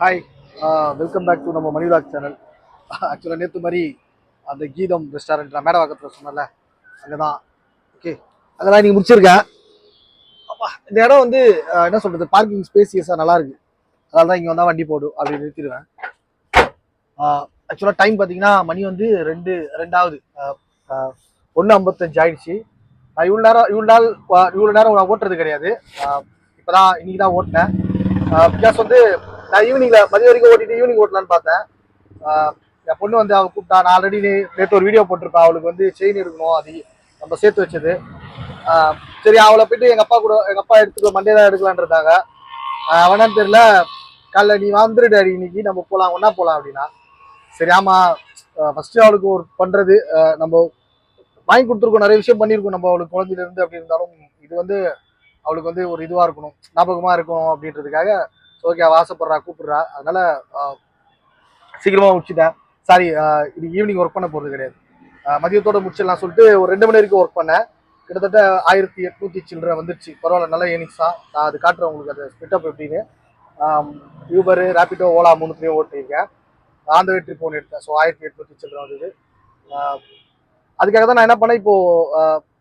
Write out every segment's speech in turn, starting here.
Hi, welcome back to நம்ம மணி vlog channel. ஆக்சுவலாக நேற்று மாதிரி அந்த கீதம் ரெஸ்டாரண்ட் நான் மேடவாக்கத்தில் சொன்னேன்ல, அங்கே தான். ஓகே, அதெல்லாம் நீங்கள் முடிச்சிருக்கேன். இந்த இடம் வந்து என்ன சொல்கிறது, பார்க்கிங் ஸ்பேசியஸாக நல்லா இருக்குது. அதனால தான் இங்கே வந்தால் வண்டி போடும் அப்படி நிறுத்திடுவேன். ஆக்சுவலாக டைம் பார்த்தீங்கன்னா மணி வந்து ரெண்டாவது 1:55 ஆயிடுச்சு. நான் இவ்வளோ நேரம் நான் ஓட்டுறது கிடையாது. இப்போ தான் இன்றைக்கி தான் ஓட்டினேன். பிகாஸ் வந்து நான் ஈவினிங்கில் மதியம் வரைக்கும் ஓட்டிட்டு ஈவினிங் ஓட்டலான்னு பார்த்தேன். என் பொண்ணு வந்து அவள் கூப்பிட்டா. நான் ஆல்ரெடி நேற்று ஒரு வீடியோ போட்டிருப்பேன். அவளுக்கு வந்து செயின் எடுக்கணும், அது நம்ம சேர்த்து வச்சது. சரி, அவளை போயிட்டு எங்கள் அப்பா எடுத்துக்கலாம், மண்டே தான் எடுக்கலான்றதாங்க. அவனான்னு தெரியல, காலைல நீ வந்துடு அடி, இன்னைக்கு நம்ம போகலாம், ஒன்றா போகலாம் அப்படின்னா. சரி, ஆமாம், ஃபஸ்ட்டு அவளுக்கு ஒரு பண்ணுறது நம்ம வாங்கி கொடுத்துருக்கோம், நிறைய விஷயம் பண்ணியிருக்கோம் நம்ம அவளுக்கு குழந்தையிலேருந்து. அப்படி இருந்தாலும் இது வந்து அவளுக்கு வந்து ஒரு இதுவாக இருக்கணும், ஞாபகமாக இருக்கணும் அப்படின்றதுக்காக. ஓகே, அவள் ஆசைப்படுறா, கூப்பிடுறா, அதனால சீக்கிரமாக முடிச்சுட்டேன். சாரி, இது ஈவினிங் ஒர்க் பண்ண போகிறது கிடையாது. மதியத்தோட முடிச்சிடலாம் சொல்லிட்டு ஒரு 2 மணி வரைக்கும் ஒர்க் பண்ணேன். கிட்டத்தட்ட 1800 சில்லரை வந்துடுச்சு. பரவாயில்ல, நல்ல ஏர்னிங்ஸ் தான். நான் அது காட்டுறேன் உங்களுக்கு, அதை ஸ்பிட்டப் எப்படின்னு. யூபரு, ரேபிடோ, ஓலா 3த்துலேயும் ஓட்டியிருக்கேன். ஆந்த வே ட்ரிப் ஒன்று எடுத்தேன். ஸோ 1800 சில்லரை வந்தது. அதுக்காக தான் நான் என்ன பண்ணேன், இப்போ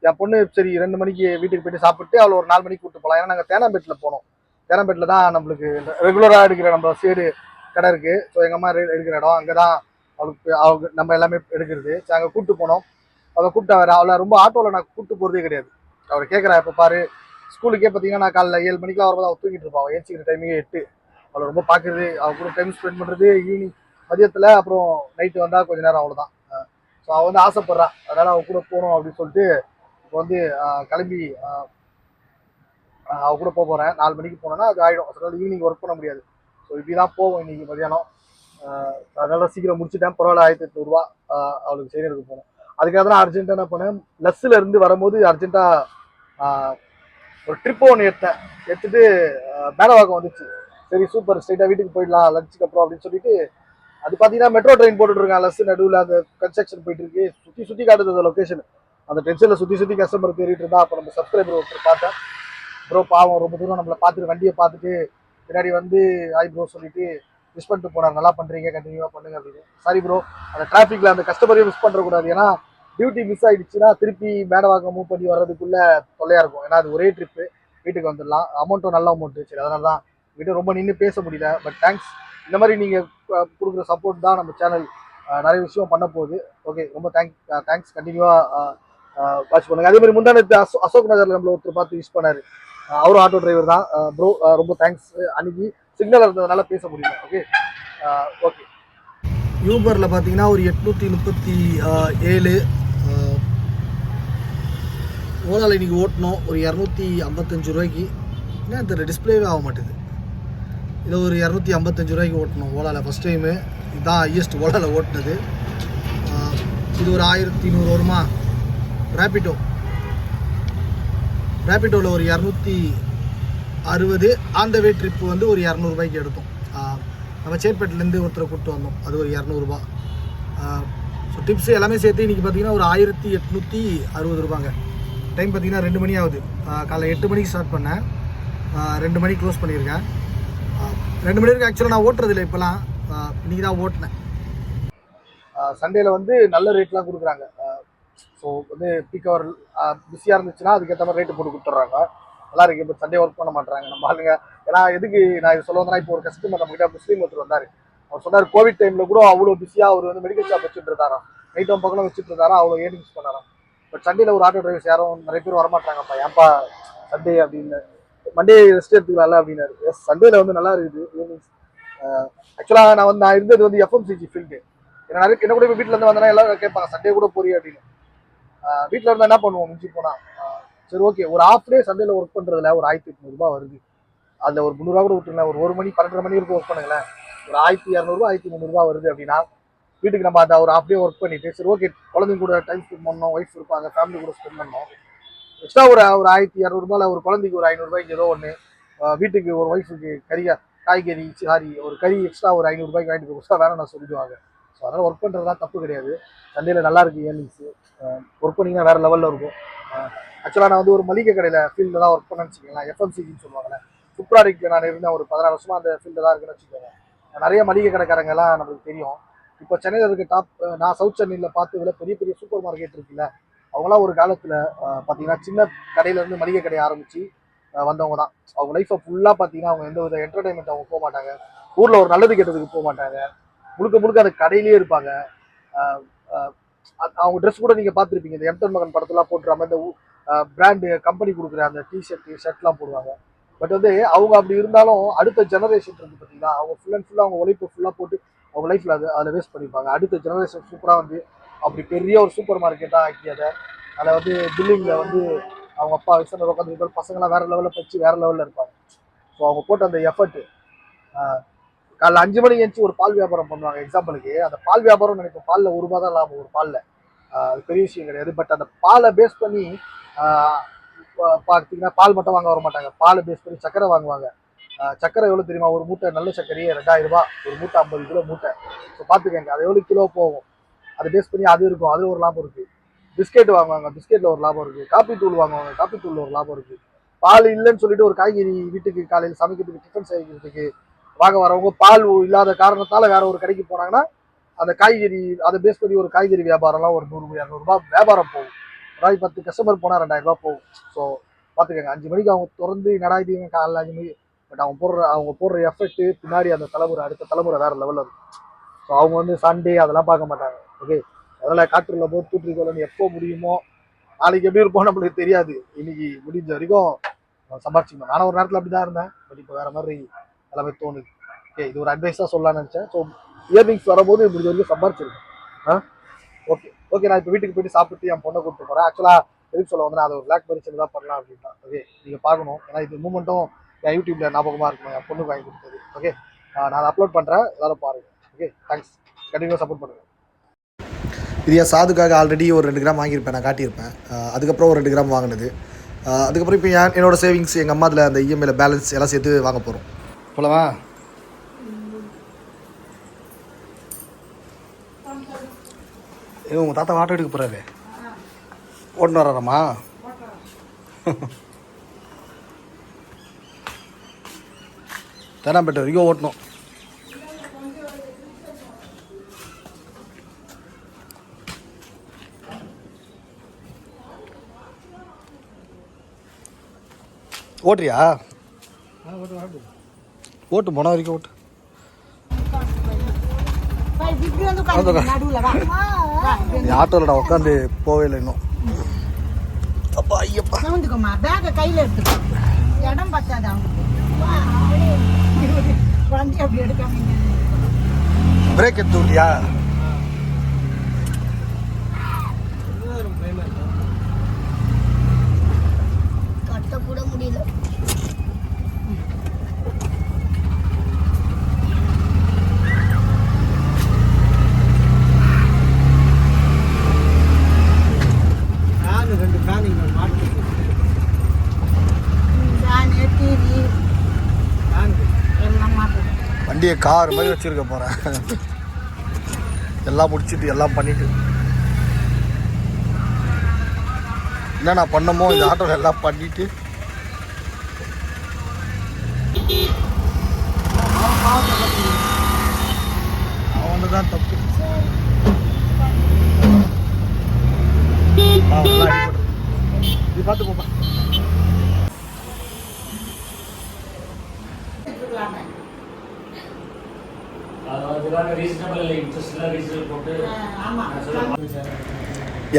என் பொண்ணு சரி 2 மணிக்கு வீட்டுக்கு போயிட்டு சாப்பிட்டு அவளை ஒரு 4 மணிக்கு கூப்பிட்டு போகலாம். ஏன்னா நாங்கள் தேனாம்பேட்டில் போனோம். தேனாம்பேட்டில் தான் நம்மளுக்கு ரெகுலராக எடுக்கிற நம்ம சைடு கடை இருக்குது. ஸோ எங்கள் அம்மா எடுக்கிற இடம் அங்கே தான். அவங்க நம்ம எல்லாமே எடுக்கிறது. ஸோ அங்கே கூப்பிட்டு போனோம். அவளை கூப்பிட்டா வேறு அவளை ரொம்ப ஆட்டோவில் நான் கூப்பிட்டு போகிறதே கிடையாது. அவரை கேட்குறா, இப்போ பாரு ஸ்கூலுக்கே பார்த்தீங்கன்னா நான் காலைல 7 மணிக்கெலாம் வரும்போது அவள் தூங்கிட்டு இருப்பாள். அவள் ஏச்சிக்கிற டைமிங்கே 8. அவளை ரொம்ப பார்க்குறது, அவள் கூட டைம் ஸ்பெண்ட் பண்ணுறது ஈவினிங் மதியத்தில், அப்புறம் நைட்டு வந்தால் கொஞ்சம் நேரம் அவ்வளோதான். ஸோ அவள் வந்து ஆசைப்பட்றா, அதனால் அவள் கூட போகணும் அப்படின்னு சொல்லிட்டு இப்போ வந்து கிளம்பி அவள் கூட போகிறேன். 4 மணிக்கு போனோன்னா அது ஆகிடும். அதனால ஈவினிங் ஒர்க் பண்ண முடியாது. ஸோ இப்படி தான் போவோம் இன்றைக்கி மதியானம். அதனால சீக்கிரம் முடிச்சுட்டேன். பரவாயில்ல, 1800 அவளுக்கு செயின் எடுக்க போகணும். அதுக்காக தான் அர்ஜென்ட்டாக என்ன பண்ணேன், லஸ்ஸில் இருந்து வரும்போது அர்ஜென்ட்டாக ஒரு ட்ரிப்பு ஒன்று எடுத்துட்டு மேடவாக்கம் வந்துச்சு. சரி, சூப்பர், ஸ்ட்ரைட்டாக வீட்டுக்கு போயிடலாம் லஞ்சுக்கு அப்புறம் அப்படின்னு சொல்லிட்டு. அது பார்த்தீங்கன்னா மெட்ரோ ட்ரெயின் போட்டுட்ருக்கான். லஸ் நடுவில் அந்த கன்ஸ்ட்ரக்ஷன் போயிட்டு இருக்கு. சுற்றி காட்டுது அந்த லொக்கேஷன். அந்த டென்ஷனில் சுற்றி கஸ்டமர் தேடிட்டு இருந்தா. அப்போ நம்ம சப்ஸ்கிரைபர் ஒருத்தர் பார்த்தேன். ப்ரோ பாவம், ரொம்ப தூரம் நம்மளை பார்த்துட்டு வண்டியை பார்த்துட்டு பின்னாடி வந்து ஹாய் ப்ரோ சொல்லிட்டு மிஸ் பண்ணிட்டு போனார். நல்லா பண்ணுறீங்க, கண்டினியூவாக பண்ணுங்க அப்படின்னு. சாரி ப்ரோ, அந்த டிராஃபிக்கில் அந்த கஸ்டமரையும் மிஸ் பண்ணுறக்கூடாது. ஏன்னா டியூட்டி மிஸ் ஆகிடுச்சுன்னா திருப்பி மேடவாக்கம் மூவ் பண்ணி வர்றதுக்குள்ளே தொல்லையாக இருக்கும். ஏன்னா அது ஒரே ட்ரிப்பு, வீட்டுக்கு வந்துடலாம். அமௌண்ட்டும் நல்ல அமௌண்ட்டு. சரி, அதனால தான் வீட்டை ரொம்ப நின்று பேச முடியல. பட் தேங்க்ஸ், இந்த மாதிரி நீங்கள் கொடுக்குற சப்போர்ட் தான் நம்ம சேனல் நிறைய விஷயம் பண்ண போகுது. ஓகே, ரொம்ப தேங்க்ஸ். கண்டினியூவாக வாட்ச் பண்ணுங்கள். அதே மாதிரி முந்தானத்து அசோக் நகரில் நம்மள ஒருத்தர் பார்த்து யூஸ் பண்ணார். அவரும் ஆட்டோ டிரைவர் தான். ப்ரோ ரொம்ப தேங்க்ஸ். அன்னைக்கு சிக்னல் இருந்ததுனால பேச முடியல. ஓகே. யூபரில் பார்த்தீங்கன்னா ஒரு 837. ஓலாவில் இன்றைக்கி ஓட்டணும் ஒரு 255 ரூபாய்க்கு. ஏன்னா இந்த டிஸ்பிளேவே ஆக மாட்டேது. இதை ஒரு 255 ரூபாய்க்கு ஓட்டணும் ஓலாவில். ஃபஸ்ட் டைமு இதுதான் ஹையஸ்ட் ஓலாவில் ஓட்டினது. இது ஒரு 1100 வருமா. ரேபிடோவில் ஒரு 260. ஆந்த வே ட்ரிப்பு வந்து ஒரு 200 ரூபாய்க்கு எடுத்தோம். நம்ம சேட்பேட்டிலேருந்து ஒருத்தரை கூப்பிட்டு வந்தோம். அது ஒரு 200 ரூபா. ஸோ டிப்ஸ் எல்லாமே சேர்த்து இன்றைக்கி பார்த்தீங்கன்னா ஒரு 1860 ரூபாங்க. டைம் பார்த்தீங்கன்னா 2 மணி ஆகுது. காலைல 8 மணிக்கு ஸ்டார்ட் பண்ணேன். 2 மணிக்கு க்ளோஸ் பண்ணியிருக்கேன். 2 மணி வரைக்கும் ஆக்சுவலாக நான் ஓட்டுறதில்லை இப்போலாம். இன்றைக்கி தான் ஓட்டினேன். சண்டேயில் வந்து நல்ல ரேட்லாம் கொடுக்குறாங்க. ஸோ வந்து பீக் ஹவர் பிஸியாக இருந்துச்சுன்னா அதுக்கேற்ற மாதிரி ரேட்டு போட்டு கொடுத்துட்றாங்க. நல்லா இருக்குது. இப்போ சண்டே ஒர்க் பண்ண மாட்டாங்க நம்ம ஆளுங்க. ஏன்னா எதுக்கு நான் இது சொல்ல வந்தேன்னா, இப்போ ஒரு கஸ்டமர் நம்மகிட்ட முஸ்லீம் ஒருத்தர் வந்தார். அவர் சொன்னார், கோவிட் டைமில் கூட அவ்வளோ பிஸியாக அவர் வந்து மெடிக்கல் ஷாப் வச்சுட்டு இருந்தாராம். நைட்டும் பக்கம் வச்சுட்டு இருந்தாரா, அவ்வளோ ஏர்னிங்ஸ் பண்ணாராம். பட் சண்டேல ஒரு ஆட்டோ டிரைவர்ஸ் யாரும் நிறைய பேர் வரமாட்டாங்கப்பா. ஏன்ப்பா சண்டே அப்படின்னு, மண்டே ரெஸ்ட் எடுத்துக்கலாம்ல அப்படின்னாரு. எஸ், சண்டேல வந்து நல்லா இருக்குது ஏர்னிங்ஸ். ஆக்சுவலாக நான் இருந்தது வந்து எஃப்எம்சிஜி ஃபீல்டு. ஏன்னா என்ன கூட இப்போ வீட்டில் இருந்து வந்தேன்னா எல்லாரும் கேட்பாங்க, சண்டே கூட போறியா அப்படின்னு. வீட்டில் இருந்தால் என்ன பண்ணுவோம் மிஞ்சி போனால். சரி, ஓகே, ஒரு ஹாஃப் டே சண்டேல ஒர்க் பண்ணுறதுல ஒரு 1800 வருது. அதில் ஒரு 300 கூட விட்டுருங்களேன். ஒரு 1 மணி 12:30 மணி வரைக்கும் ஒர்க் பண்ணுங்களேன். ஒரு 1200 1300 வருது அப்படின்னா வீட்டுக்கு நம்ம அதை ஒரு ஹாஃப் டே ஒர்க் பண்ணிட்டு, சரி ஓகே, குழந்தைங்க கூட டைம் ஸ்பெண்ட் பண்ணணும், ஒய்ஃப் இருப்பாங்க, ஃபேமிலி கூட ஸ்பெண்ட் பண்ணணும். எக்ஸ்ட்ரா ஒரு 1200 ஒரு குழந்தைக்கு ஒரு 500 ரூபாய்க்கு ஏதோ ஒன்று, வீட்டுக்கு ஒரு ஒய்ஃபுக்கு காய்கறி ஒரு கறி எக்ஸ்ட்ரா ஒரு 500 ரூபாய்க்கு வாங்கிட்டு கொடுத்தா வேணும் நான் சொல்லிடுவாங்க. ஸோ அதனால் ஒர்க் பண்ணுறதுலாம் தப்பு கிடையாது. சண்டேல நல்லா இருக்குது ஏர்னிங்ஸு. ஒர்க் பண்ணிங்கன்னா வேறு லெவலில் இருக்கும். ஆக்சுவலாக நான் வந்து ஒரு மளிகை கடையில் ஃபீல்டில் தான் ஒர்க் பண்ணேன்னு வச்சுக்கோங்களேன். எஃப்எம்சிஜின்னு சொல்லுவாங்கல்ல, சுப்ராரிக்கில் நான் இருந்தேன். ஒரு 16 வருஷமாக அந்த ஃபீல்டில் தான் இருக்குன்னு வச்சுக்கோங்க. நிறைய மளிகை கடைக்காரங்கெல்லாம் நம்மளுக்கு தெரியும். இப்போ சென்னையில் இருக்க நான் சவுத் சென்னையில் பார்த்ததுல பெரிய பெரிய சூப்பர் மார்க்கெட் இருக்குல்ல, அவங்களாம் ஒரு காலத்தில் பார்த்தீங்கன்னா சின்ன கடையிலேருந்து மளிகை கடையை ஆரம்பித்து வந்தவங்க தான். அவங்க லைஃப்பை ஃபுல்லாக பார்த்தீங்கன்னா அவங்க எந்த வித என்டர்டைன்மெண்ட் அவங்க போக மாட்டாங்க, ஊரில் ஒரு நல்லது கெட்டதுக்கு போக மாட்டாங்க, முழுக்க முழுக்க அந்த கடையிலேயே இருப்பாங்க. அவங்க ட்ரெஸ் கூட நீங்கள் பார்த்துருப்பீங்க, இந்த எம்டன் மகன் படத்தெல்லாம் போட்டுறாம இந்த பிராண்டு கம்பெனி கொடுக்குற அந்த ஷர்ட்லாம் போடுவாங்க. பட் வந்து அவங்க அப்படி இருந்தாலும் அடுத்த ஜெனரேஷன் இருக்கு பார்த்தீங்களா, அவங்க ஃபுல் அண்ட் ஃபுல்லாக அவங்க உழைப்பு ஃபுல்லாக போட்டு அவங்க லைஃப்பில் அதில் வேஸ்ட் பண்ணிப்பாங்க. அடுத்த ஜெனரேஷன் சூப்பராக வந்து அப்படி பெரிய ஒரு சூப்பர் மார்க்கெட்டாக ஆக்கி அதில் வந்து பில்டிங்கில் வந்து அவங்க அப்பா விசனர் உட்காந்துருக்க பசங்களாம் வேறு லெவலில் படிச்சு வேறு லெவலில் இருப்பாங்க. ஸோ அவங்க போட்ட அந்த எஃபர்ட், காலைல 5 மணிக்கு எழுந்துச்சு ஒரு பால் வியாபாரம் பண்ணுவாங்க எக்ஸாம்பிளுக்கு. அந்த பால் வியாபாரம் நினைப்போம் பாலில் ₹1 தான் லாபம் ஒரு பாலில், அது பெரிய விஷயம் கிடையாது. பட் அந்த பாலை பேஸ் பண்ணி பார்த்தீங்கன்னா பால் மட்டும் வாங்க வர மாட்டாங்க, பாலை பேஸ் பண்ணி சக்கரை வாங்குவாங்க. சக்கரை எவ்வளோ தெரியுமா, ஒரு மூட்டை நல்ல சக்கரையே ₹2000, ஒரு மூட்டை 50 கிலோ மூட்டை. ஸோ பார்த்துக்கங்க அது எவ்வளோ கிலோ போகும், அதை பேஸ் பண்ணி அது இருக்கும், அதில் ஒரு லாபம் இருக்குது. பிஸ்கெட் வாங்குவாங்க, பிஸ்கெட்டில் ஒரு லாபம் இருக்குது. காப்பி தூள் வாங்குவாங்க, காப்பி தூளில் ஒரு லாபம் இருக்குது. பால் இல்லைன்னு சொல்லிட்டு ஒரு காய்கறி வீட்டுக்கு காலையில் சமைக்கிறதுக்கு டிஃபன் செய்கிறதுக்கு வாங்க வரவங்க பால் இல்லாத காரணத்தால் வேற ஒரு கடைக்கு போனாங்கன்னா அந்த காய்கறி அதை பேஸ் பண்ணி ஒரு காய்கறி வியாபாரம்லாம் ஒரு ₹100-200 வியாபாரம் போகும். அதாவது 10 கஸ்டமர் போனால் ₹2000 போகும். ஸோ பார்த்துக்கங்க 5 மணிக்கு அவங்க திறந்து நடாயிட்டீங்க காலைல 5 மணிக்கு. பட் அவங்க போடுற எஃபெக்ட்டு பின்னாடி அந்த தலைமுறை அடுத்த தலைமுறை வேறு லெவலில் இருக்கும். ஸோ அவங்க வந்து சண்டே அதெல்லாம் பார்க்க மாட்டாங்க. ஓகே, அதெல்லாம் காற்றுல போது தூற்றிக்கொள்ளணும், எப்போ முடியுமோ நாளைக்கு எப்படி இருப்போம் நம்மளுக்கு தெரியாது, இன்னைக்கு முடிஞ்ச வரைக்கும் சம்பாரிச்சிக்கணும். நானும் ஒரு நேரத்தில் அப்படி தான் இருந்தேன், பட் இப்போ வேறு மாதிரி எல்லாமே தோணுது. ஓகே, இது ஒரு அட்வைஸாக சொல்லலாம்னு நினச்சேன். ஸோ இயர்னிங்ஸ் வரும்போது முடிஞ்ச வரைக்கும் சம்பாரிச்சிருக்கேன். ஓகே ஓகே, நான் இப்போ வீட்டுக்கு போயிட்டு சாப்பிட்டு என் பொண்ணை கூப்பிட்டு போகிறேன். ஆக்சுவலாக எதுக்கு சொல்ல வந்து அதை ஒரு BlackBerry செல் தான் பண்ணலாம் அப்படின்னா. ஓகே, நீங்கள் பார்க்கணும், ஏன்னா இது மூமெண்ட்டும் என் யூடியூப்பில் ஞாபகமாக இருக்கணும், என் பொண்ணுக்கு வாங்கி கொடுத்தது. ஓகே, நான் அதை அப்லோட் பண்ணுறேன், எல்லாரும் பாருங்கள். ஓகே, தேங்க்ஸ், கண்டினியூ சப்போர்ட் பண்ணுங்கள். இது என் சாதுக்காக ஆல்ரெடி ஒரு 2 கிராம் வாங்கியிருப்பேன், நான் காட்டியிருப்பேன். அதுக்கப்புறம் ஒரு 2 கிராம் வாங்கினது. அதுக்கப்புறம் இப்போ என்னோடய சேவிங்ஸ் எங்கள் அம்மா அதில் அந்த இஎம்ஐயில் பேலன்ஸ் எல்லாம் சேர்த்து வாங்க போகிறோம். போலவா? உங்கள் தாத்தா ஆட்டோ எடுக்க போகிறாரு, ஓட்டுன்னு வர்றாரம்மா? தேனாம்பேட்டை வரைக்கும் ஓட்டணும். ஓட்டுறியா? ஓட்டு போன வரைக்கும் ஓட்டு. ஆட்டோலடா உட்காந்து போவே இல்லை இன்னும். அப்பா ஐயப்பா, கையில எடுத்துக்கோ, இடம் பத்தாது வண்டி அப்படி எடுக்காம. பிரேக் எடுத்து விட்டியா? கட்ட கூட முடியல. வண்டியை கார் மாதிரி வச்சுருக்க போகிறேன். எல்லாம் முடிச்சுட்டு எல்லாம் பண்ணிட்டு என்னென்ன பண்ணமோ இந்த ஆட்டோவில் எல்லாம் பண்ணிட்டு அவனு தான் தப்பு. இது பார்த்து போப்பா.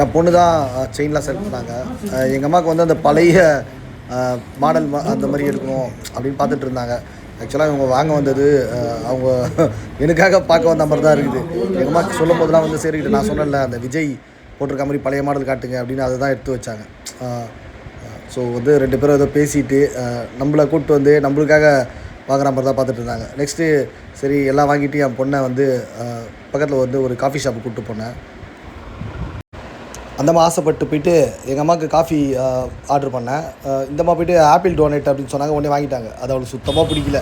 என் பொண்ணு தான் செயின்லாம் செலக்ட் பண்ணாங்க. எங்கள் அம்மாவுக்கு வந்து அந்த பழைய மாடல் அந்த மாதிரி இருக்கணும் அப்படின்னு பார்த்துட்டு இருந்தாங்க. ஆக்சுவலாக இவங்க வாங்க வந்தது அவங்க எனக்காக பார்க்க வந்த மாதிரி தான் இருக்குது. எங்கள் அம்மாவுக்கு சொல்லும் போதெல்லாம் வந்து சரிக்கிட்ட நான் சொன்னேன்ல அந்த விஜய் போட்டிருக்க மாதிரி பழைய மாடல் காட்டுங்க அப்படின்னு அதை தான் எடுத்து வச்சாங்க. ஸோ வந்து 2 பேரும் ஏதோ பேசிட்டு நம்மளை கூப்பிட்டு வந்து நம்மளுக்காக வாங்குற மாதிரி தான் பார்த்துட்டு இருந்தாங்க. நெக்ஸ்ட்டு சரி எல்லாம் வாங்கிட்டு என் பொண்ணை வந்து பக்கத்தில் வந்து ஒரு காஃபி ஷாப்பு கூப்பிட்டு போனேன். அந்தம்மா ஆசைப்பட்டு போயிட்டு எங்கள் அம்மாவுக்கு காஃபி ஆர்டர் பண்ணேன். இந்தம்மா போய்ட்டு ஆப்பிள் டோனேட் அப்படின்னு சொன்னாங்க, உடனே வாங்கிட்டாங்க. அது அவளுக்கு சுத்தமாக பிடிக்கல.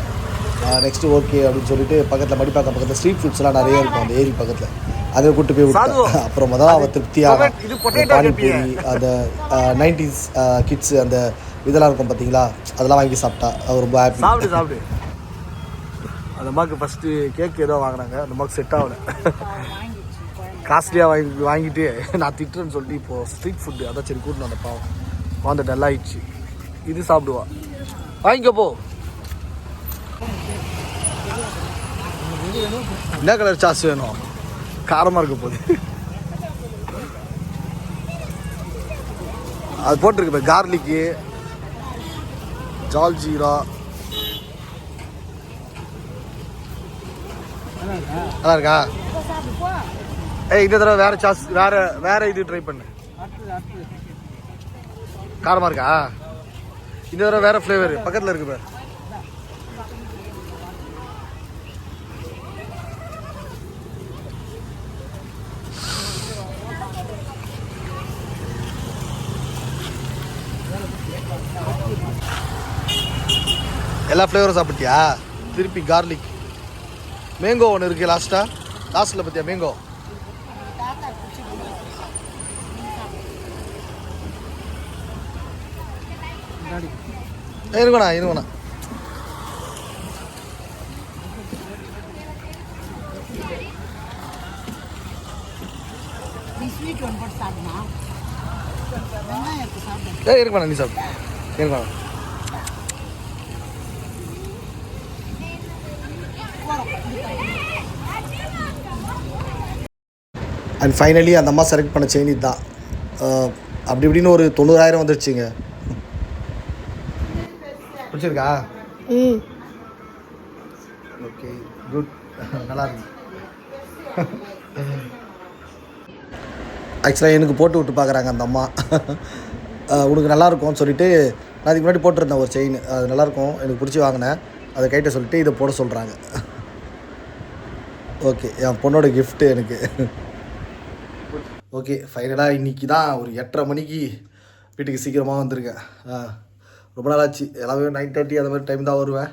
நெக்ஸ்ட்டு ஓகே அப்படின்னு சொல்லிட்டு பக்கத்தில் மடிப்பாக்கம் பக்கத்தில் ஸ்ட்ரீட் ஃபுட்ஸ்லாம் நிறைய இருக்கும் அந்த ஏரி பக்கத்தில், அதை கூப்பிட்டு போய் விட்டேன். அப்புறமா தான் அவள் திருப்தியாக பானிபூரி அந்த 90s கிட்ஸு அந்த இதெல்லாம் இருக்கும் பார்த்தீங்களா, அதெல்லாம் வாங்கி சாப்பிட்டா. அது ரொம்ப ஹாப்பி. சாப்பிடு அந்த அம்மாவுக்கு ஃபஸ்ட்டு கேக் ஏதோ வாங்கினாங்க, அந்த அம்மாவுக்கு செட் ஆகலை. காஸ்ட்லியாக வாங்கிட்டு நான் திட்டுறேன்னு சொல்லிட்டு இப்போது ஸ்ட்ரீட் ஃபுட்டு அதான் சரி கூட்டினு வந்த பாவம் குழந்தை டல்லாகிடுச்சு. இது சாப்பிடுவா, வாங்கிக்கப்போ. என்ன கலர் சாஸ் வேணும்? காரமாக இருக்க போகுது. அது போட்டிருக்கு இப்போ கார்லிக்கு, ஜால்ஜீரா. நல்லா இருக்கா? இந்த தடவை வேற சாஸ், வேற இது ட்ரை பண்ணு. காரமாக இருக்கா? இந்த தடவை வேற ஃப்ளேவர் பக்கத்தில் இருக்கு பாரு. எல்லா ஃப்ளேவரும் சாப்பிட்டியா? திருப்பி கார்லிக், மேங்கோ ஒன்று இருக்கு லாஸ்ட்டில் பார்த்தியா மேங்கோ? இருங்கண்ணா. இருக்கண்ணா, நீ சாப்பிடு. இருக்கண்ணா. அண்ட் ஃபைனலி அந்த அம்மா செலக்ட் பண்ண செயின் இதுதான். அப்படி இப்படின்னு ஒரு 90,000 வந்துடுச்சுங்க. பிடிச்சிருக்கா? Okay, good. நல்லா இருக்கு. ஆக்சுவலாக எனக்கு போட்டு விட்டு பார்க்குறாங்க அந்த அம்மா. உனக்கு நல்லாயிருக்கும்னு சொல்லிட்டு நான் அதுக்கு முன்னாடி போட்டிருந்தேன் ஒரு செயின், அது நல்லாயிருக்கும் எனக்கு பிடிச்சி வாங்கினேன். அதை கைட்ட சொல்லிட்டு இதை போட சொல்கிறாங்க. ஓகே, என் பொண்ணோட கிஃப்ட்டு எனக்கு. ஓகே, ஃபைனலாக இன்றைக்கி தான் ஒரு 8:30 மணிக்கு வீட்டுக்கு சீக்கிரமாக வந்திருக்கேன். ரொம்ப நாள் ஆச்சு. எல்லாமே 9:30 அந்த மாதிரி டைம் தான் வருவேன்.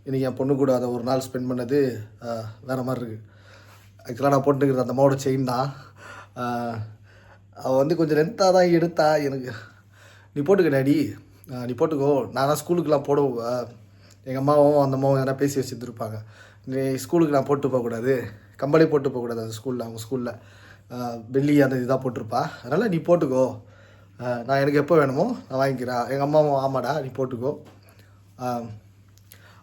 இன்றைக்கி என் பொண்ணு கூட அதை ஒரு நாள் ஸ்பெண்ட் பண்ணது வேறு மாதிரி இருக்குது. ஆக்சுவலாக நான் போட்டுக்கிறது அந்த அம்மாவோட செயின் தான். அவள் வந்து கொஞ்சம் லென்த்தாக தான் எடுத்தா. எனக்கு நீ போட்டுக்க டாடி, நீ போட்டுக்கோ, நான் தான் ஸ்கூலுக்கெலாம் போடுவேன். எங்கள் அம்மாவும் அந்த அம்மாவும் எதனா பேசி வச்சுருந்துருப்பாங்க, நீ ஸ்கூலுக்கு நான் போட்டு போகக்கூடாது, கம்பளி போட்டு போகக்கூடாது அந்த ஸ்கூலில். அவங்க ஸ்கூலில் வெள்ளி அந்த இதாக போட்டிருப்பா, அதனால் நீ போட்டுக்கோ, நான் எனக்கு எப்போ வேணுமோ நான் வாங்கிக்கிறேன். எங்கள் அம்மாவும் ஆமாடா நீ போட்டுக்கோ,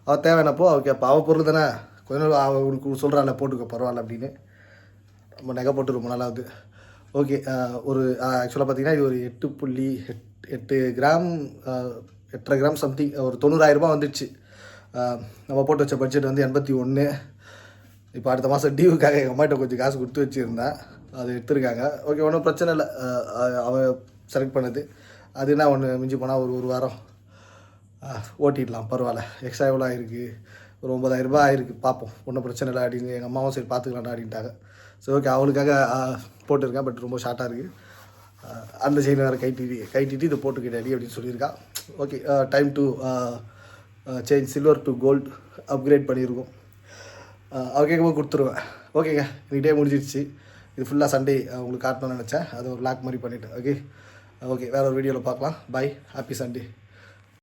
அவள் தேவையானப்போ அவள் கேட்பா. அவள் பொருள் தானே, கொஞ்ச நாள் அவள் உனக்கு சொல்கிறாள் போட்டுக்கோ பரவாயில்ல அப்படின்னு. நம்ம நகை போட்டு ரொம்ப நாளாகுது. ஓகே, ஒரு ஆக்சுவலாக பார்த்திங்கன்னா இது ஒரு 8.8 கிராம் 8.5 கிராம் சம்திங், ஒரு 90,000 வந்துடுச்சு. நம்ம போட்டு வச்ச பட்ஜெட் வந்து 81. இப்போ அடுத்த மாதம் டியூவுக்காக எங்கள் அம்மாட்ட கொஞ்சம் காசு கொடுத்து வச்சுருந்தேன், அது எடுத்துருக்காங்க. ஓகே, ஒன்றும் பிரச்சனை இல்லை. அவள் செலக்ட் பண்ணது அது என்ன ஒன்று மிஞ்சி போனால் ஒரு வாரம் ஓட்டிடலாம், பரவாயில்ல. எக்ஸ்ட்ரா எவ்வளோ ஆயிருக்கு, ஒரு 9,000 ஆயிருக்கு, பார்ப்போம், ஒன்றும் பிரச்சனை இல்லை அப்படின்னு எங்கள் அம்மாவும் சரி பார்த்துக்கலாம்டா அப்படின்ட்டாங்க. சரி ஓகே, அவளுக்காக போட்டிருக்கேன். பட் ரொம்ப ஷார்ட்டாக இருக்குது. அந்த செயின் வேறு கைட்டிட்டு இதை போட்டுக்கிட்டாடி அப்படின்னு சொல்லியிருக்கா. Okay, time to change silver to gold upgrade பண்ணியிருக்கோம். அவள் கேட்கும்போது கொடுத்துருவேன். ஓகேங்க, இன்னைக்கு டே முடிஞ்சிடுச்சு. இது ஃபுல்லாக சண்டே உங்களுக்கு காட்டணும்னு நினச்சேன், அது ஒரு வ்ளாக் மாதிரி பண்ணிவிட்டேன். ஓகே, வேறு ஒரு வீடியோவில் பார்க்கலாம். Bye, happy Sunday.